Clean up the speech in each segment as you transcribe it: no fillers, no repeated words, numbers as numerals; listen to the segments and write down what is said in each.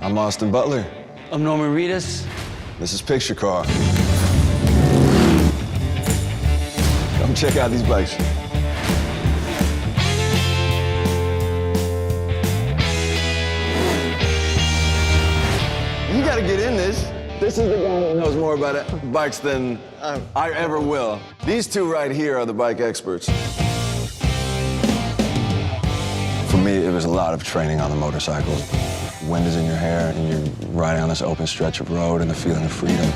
I'm Austin Butler. I'm Norman Reedus. This is Picture Car. Come check out these bikes. You gotta get in this. This is the guy who knows more about bikes than I ever will. These two right here are the bike experts. For me, it was a lot of training on the motorcycle. Wind is in your hair, and you're riding on this open stretch of road and the feeling of freedom.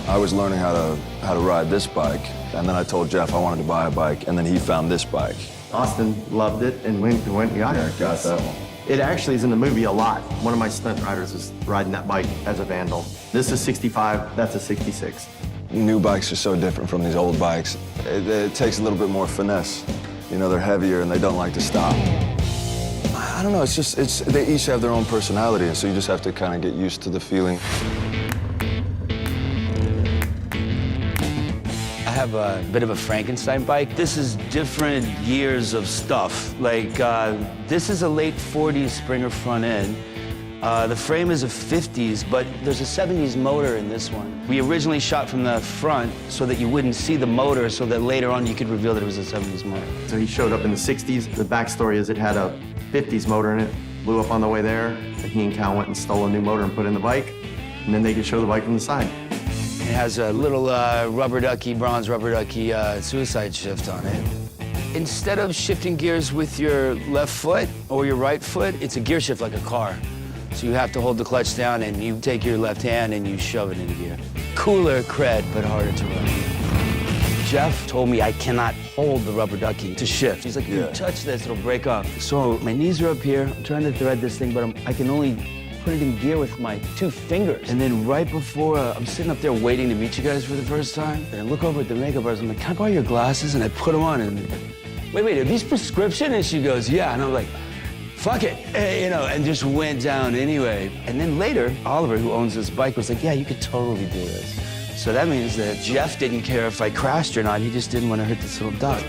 I was learning how to ride this bike, and then I told Jeff I wanted to buy a bike, and then he found this bike. Austin loved it and went and got it. Got that one. It actually is in the movie a lot. One of my stunt riders is riding that bike as a vandal. This is 65, that's a 66. New bikes are so different from these old bikes. It takes a little bit more finesse. You know, they're heavier and they don't like to stop. I don't know, they each have their own personality, and so you just have to kind of get used to the feeling. I have a bit of a Frankenstein bike. This is different years of stuff. Like, this is a late 40s Springer front end. The frame is a 50s, but there's a 70s motor in this one. We originally shot from the front so that you wouldn't see the motor, so that later on you could reveal that it was a 70s motor. So he showed up in the 60s. The backstory is it had a 50s motor in it, blew up on the way there, and he and Cal went and stole a new motor and put in the bike, and then they could show the bike from the side. It has a little bronze rubber ducky suicide shift on it. Instead of shifting gears with your left foot or your right foot, it's a gear shift like a car. So you have to hold the clutch down and you take your left hand and you shove it into gear. Cooler cred, but harder to run. Jeff told me I cannot hold the rubber ducky to shift. He's like, if you touch this, it'll break off. So my knees are up here. I'm trying to thread this thing, but I can only put it in gear with my 2 fingers. And then right before, I'm sitting up there waiting to meet you guys for the first time, and I look over at the makeup artist, I'm like, can I borrow your glasses? And I put them on, and wait, are these prescription? And she goes, yeah. And I'm like, fuck it, you know, and just went down anyway. And then later, Oliver, who owns this bike, was like, yeah, you could totally do this. So that means that Jeff didn't care if I crashed or not, he just didn't want to hurt this little dog.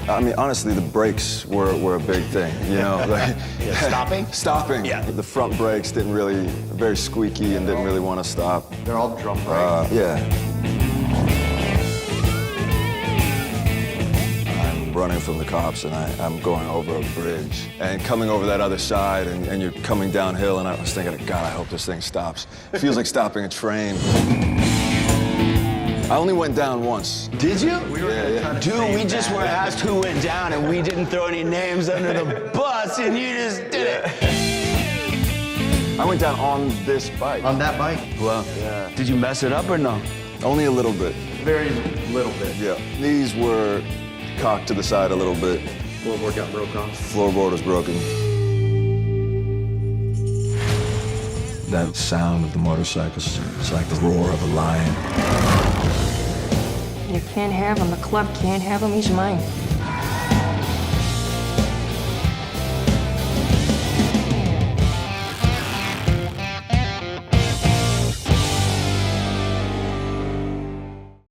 I mean, honestly, the brakes were a big thing, you know? Like, Stopping? Stopping. Yeah. The front brakes very squeaky and didn't really want to stop. They're all drum brakes. Yeah. I'm running from the cops and I'm going over a bridge and coming over that other side and you're coming downhill and I was thinking, God, I hope this thing stops. It feels like stopping a train. I only went down once. Did you? Yeah. Dude, we just were asked who went down and we didn't throw any names under the bus and you just did it. I went down on this bike. On that bike? Well, Yeah. Did you mess it up or no? Only a little bit. Very little bit. Yeah. Knees were cocked to the side a little bit. Floorboard got broke off. Floorboard was broken. That sound of the motorcycles, it's like the roar of a lion. You can't have him. The club can't have him. He's mine.